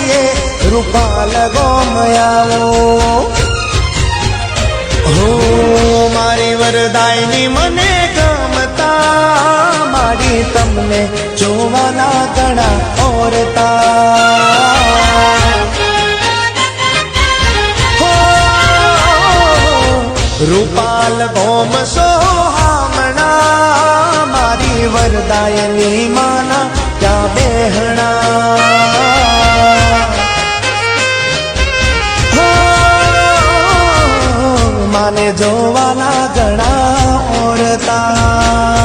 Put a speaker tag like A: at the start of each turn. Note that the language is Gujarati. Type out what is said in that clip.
A: માડીએ રૂપાલ ગોમયાવો હો મારી વરદાયની મને ગમતા માડી તમને જોવાના ઘણા ઓરતા રૂપાલ ગોમ સોહામણા મારી વરદાયની માના ત્યાં બેહણા માને જોવાના ઘણા ઓરતા